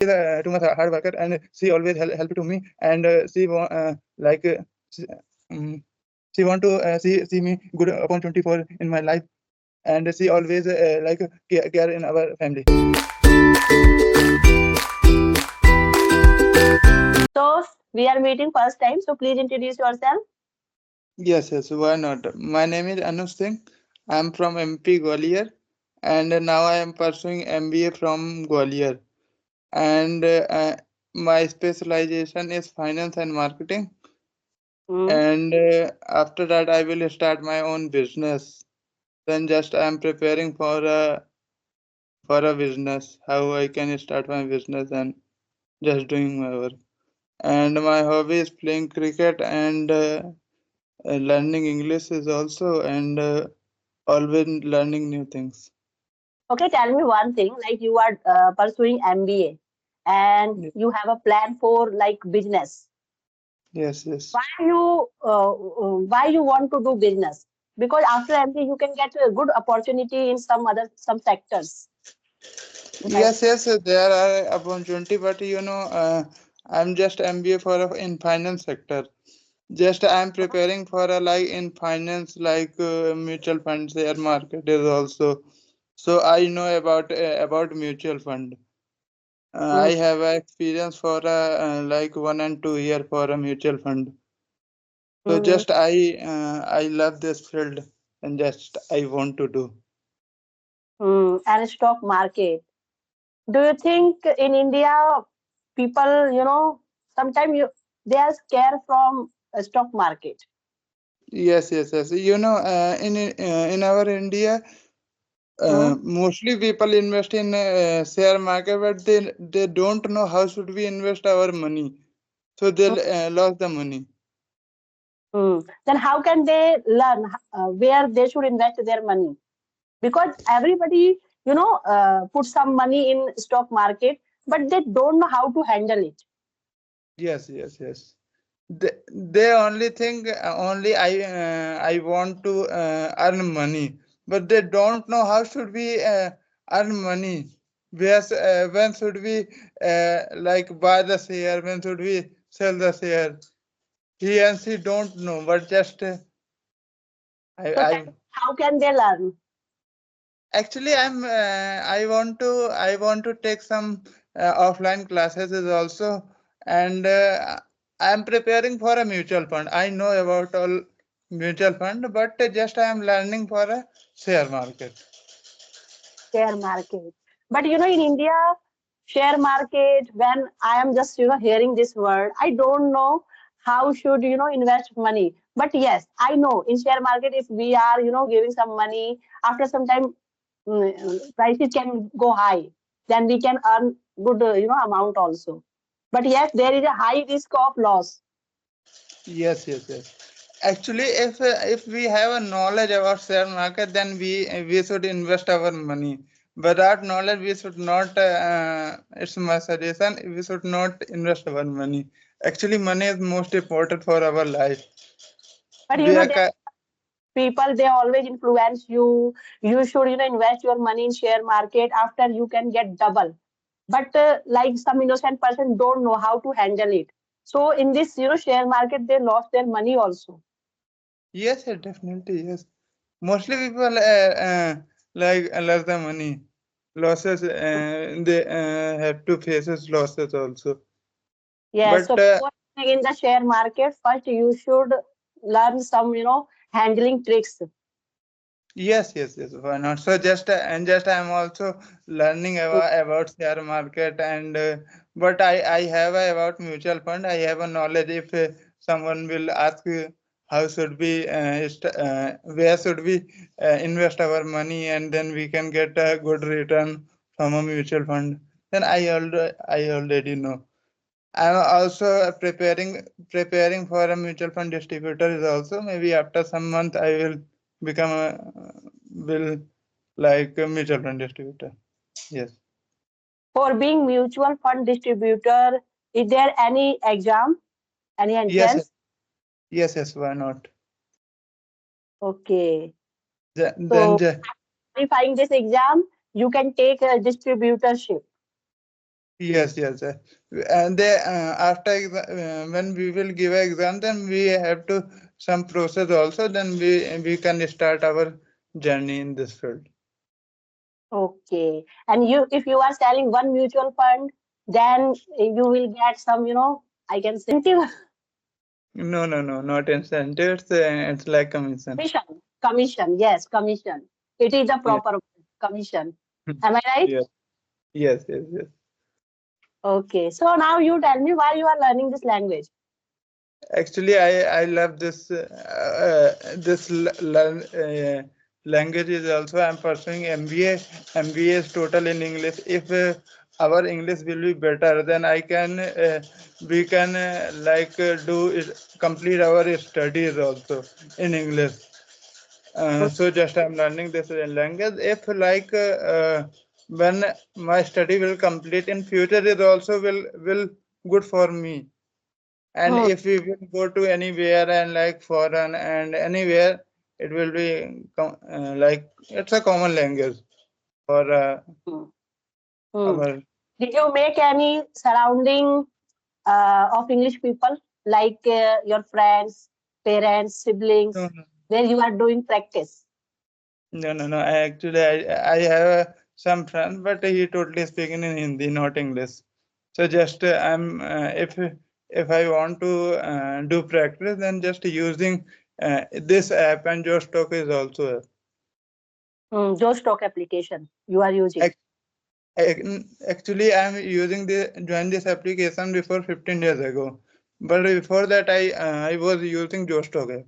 too much hard worker, and she always help to me, and like she, um, she want to see me good opportunity for in my life, and she always care in our family. So we are meeting first time. So please introduce yourself. Yes, why not? My name is Anush Singh. I'm from MP Gwalior, and now I am pursuing MBA from Gwalior. And my specialization is finance and marketing. Hmm. And after that, I will start my own business. Then just I am preparing for a business. How I can start my business and just doing my work. And my hobby is playing cricket and learning English is also, and always learning new things. Okay, tell me one thing. Like you are pursuing MBA, and Ye- you have a plan for like business. Yes. Why you want to do business? Because after MBA you can get a good opportunity in some sectors. Right. Yes, there are opportunity, but I'm just MBA for in finance sector. Just I'm preparing for a like in finance, like mutual fund, share market is also. So I know about mutual fund. I Mm. have a experience for like 1 and 2 year for a mutual fund. So Mm. just I love this field and just I want to do. Mm. And stock market. Do you think in India people, sometimes they are scared from stock market? Yes. In our India, Mm. mostly people invest in share market, but they don't know how should we invest our money. So they Mm. lost the money. Mm. Then how can they learn where they should invest their money? Because everybody, put some money in stock market, but they don't know how to handle it. Yes. They only think only I want to earn money, but they don't know how should we earn money. When should we like buy the share? When should we sell the share? He and she don't know, but just So I how can they learn? actually I want to take some offline classes is also, and I'm preparing for a mutual fund. I know about all mutual fund, but just I am learning for a share market. Share market. But in India, share market, when I am just, hearing this word, I don't know how should, invest money. But yes, I know in share market, if we are, giving some money, after some time, prices can go high. Then we can earn good, amount also. But yes, there is a high risk of loss. Yes. Actually, if we have a knowledge about share market, then we should invest our money. Without knowledge, we should not. It's my suggestion. We should not invest our money. Actually, money is most important for our life. But We are, there people, they always influence you should, invest your money in share market, after you can get double. But like some innocent person don't know how to handle it, so in this, share market, they lost their money also. yes, definitely, yes. Mostly people like lose the money. Losses, they have to faces losses also. Yes, But so before in the share market, first you should learn some, handling tricks. yes. Why not? So just I'm also learning about share market, and but I have about mutual fund. I have a knowledge. If someone will ask how should we where should we invest our money, and then we can get a good return from a mutual fund. Then I already know. I'm also preparing for a mutual fund distributor is also, maybe after some month I will become a will like a mutual fund distributor. Yes. For being mutual fund distributor, is there any exam, any Yes. entrance? Yes. Why not? Okay, Then so qualifying this exam, you can take a distributorship. Yes, yes, and they after when we will give an exam, then we have to some process also. Then we can start our journey in this field. Okay. And you, if you are selling one mutual fund, then you will get some, I can say incentive. No, no, no, not incentive. It's like commission. Commission. Commission. Yes, commission. It is the Yeah. proper word, commission. Am I right? Yes, yes, yes, yes. Okay. So now you tell me why you are learning this language. Actually, I love this this language is also I'm pursuing MBA. MBA is total in English. If our English will be better, then I can we can do it, complete our studies also in English. So just I'm learning this language. If when my study will complete in future, it also will good for me. And Hmm. if we will go to anywhere and like foreign and anywhere, it will be it's a common language for Hmm. Hmm. our. Did you make any surrounding of English people, like your friends, parents, No, siblings, no, where you are doing practice? no, no, no. I have some friend, but he totally speaking in Hindi, not English. So just I'm if I want to do practice, then just using this app, and your stock is also. Hmm. Joe stock application you are using. Actually, I'm using the join this application before 15 years ago, but before that, I was using Jostock app.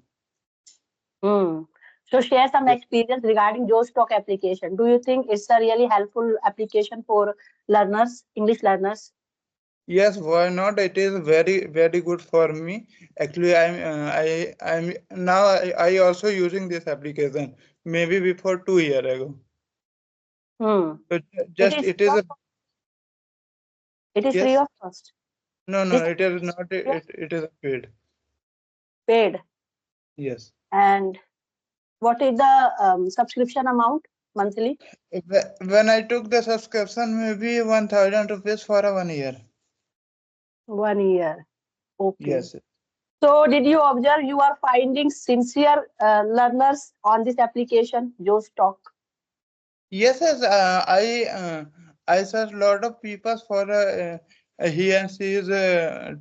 Hmm. So share some Yes. experience regarding Joe stock application. Do you think it's a really helpful application for learners, English learners? Yes, why not? It is very very good for me. Actually, I'm now I also using this application. Maybe before 2 year ago. Hmm. So It just is it free is of, a it is free yes. of cost. No, no, This it is not. free of It is a paid. paid. Yes. And what is the subscription amount monthly? When I took the subscription, maybe 1,000 rupees for a 1 year. 1 year. Okay. Yes. So, did you observe you are finding sincere learners on this application, Joe Stock? Yes, yes. I saw a lot of people for he and she is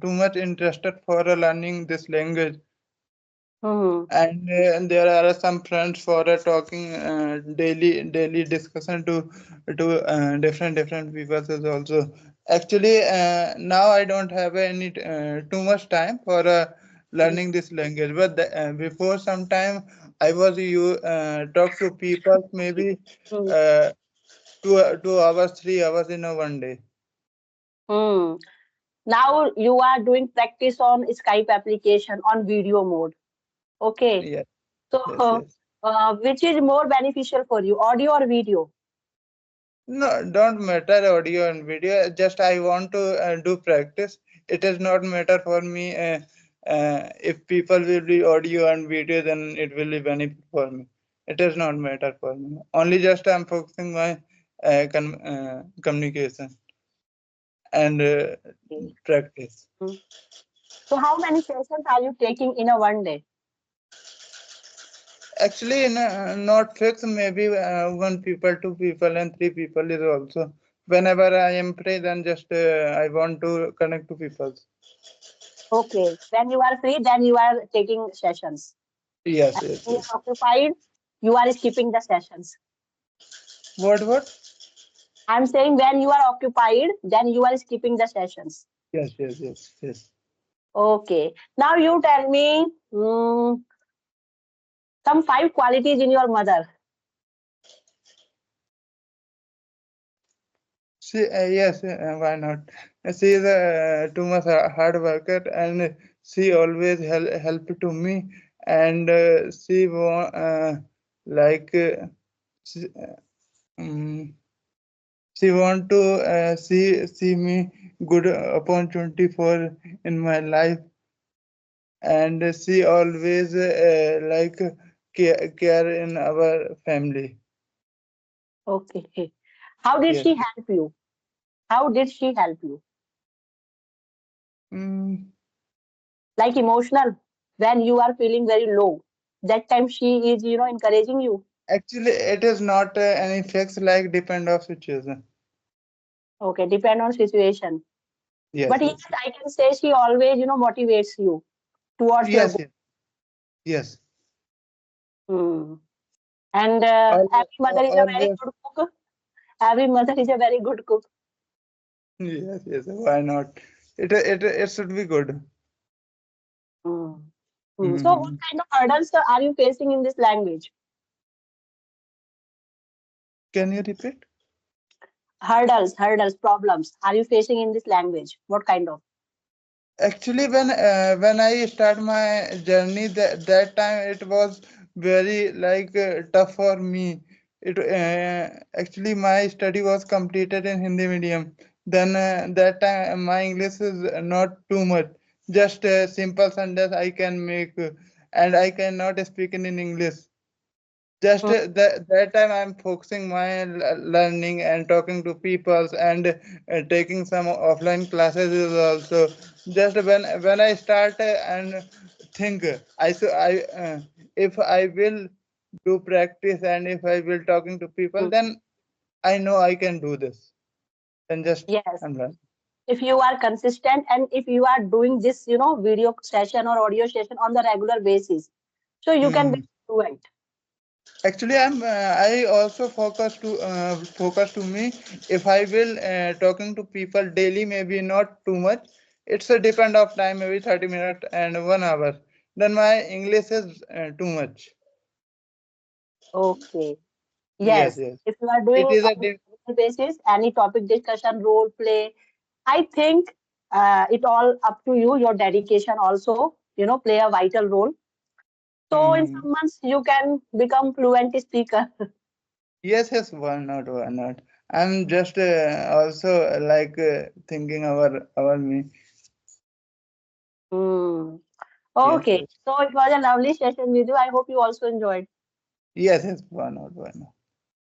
too much interested for learning this language, Hmm. and there are some friends for talking daily discussion to different people is also. Actually, now I don't have any too much time for learning this language, but before some time I was you talk to people maybe. Hmm. Uh, 2 hours, 3 hours in a one day. Hmm. Now you are doing practice on Skype application on video mode. Okay. Yes, yes, So, yes. which is more beneficial for you, audio or video? No, don't matter audio and video. Just I want to do practice. It does not matter for me if people will be audio and video, then it will be benefit for me. It does not matter for me. Only just I'm focusing my communication and Okay. practice. Hmm. So, how many sessions are you taking in a 1 day? Actually, not fixed. Maybe one people, two people, and three people is also. Whenever I am free, then just I want to connect to people. Okay. When you are free, then you are taking sessions. Yes, And yes, when you yes. are occupied, you are skipping the sessions. What, what? I'm saying when you are occupied, then you are skipping the sessions. Yes, yes, yes, yes. Okay. Now you tell me some five qualities in your mother. Yes, why not? She is too much hard worker, and she always help to me, and she want like she, um, she want to see me good opportunity for in my life, and she always care in our family. Okay. How did Yes. she help you? How did she help you? Mm, Like emotional, when you are feeling very low, that time she is, encouraging you. actually, it is not any fixed like depend of situation. Okay, depend on situation. But Yes, yes, yes, I can say she always, motivates you towards your yes, goal. yes, yes. Hmm. And every mother is a very Always. good cook. Every mother is a very good cook. Yes, yes. Why not? It should be good. Hmm. So, what Hmm. kind of hurdles are you facing in this language? Can you repeat? Hurdles, problems are you facing in this language? What kind of? Actually, when I start my journey, that time it was very like tough for me. It actually my study was completed in Hindi medium. Then that time my English is not too much. Just simple sentence I can make, and I cannot speak in English. Just Hmm. that time I'm focusing my learning and talking to people and taking some offline classes is also just when I start and think if I will do practice and if I will talking to people, Hmm. then I know I can do this. Then just Yes. I'm learning. If you are consistent and if you are doing this, video session or audio session on the regular basis, so you can be Hmm. fluent. Actually, I also focus to me. If I will talking to people daily, maybe not too much. It's a depend of time, maybe 30 minutes and 1 hour. Then my English is too much. Okay. Yes, Yes. yes. If you are It doing is a on a regular basis, any topic discussion, role play, I think it all up to you. Your dedication also, play a vital role. So in hmm. some months you can become fluent speaker. Yes, yes. Why not? Why not? I'm just also like thinking our me. Hmm. Yes, Okay. yes. So it was a lovely session with you. I hope you also enjoyed. Yes, yes. Why not? Why not?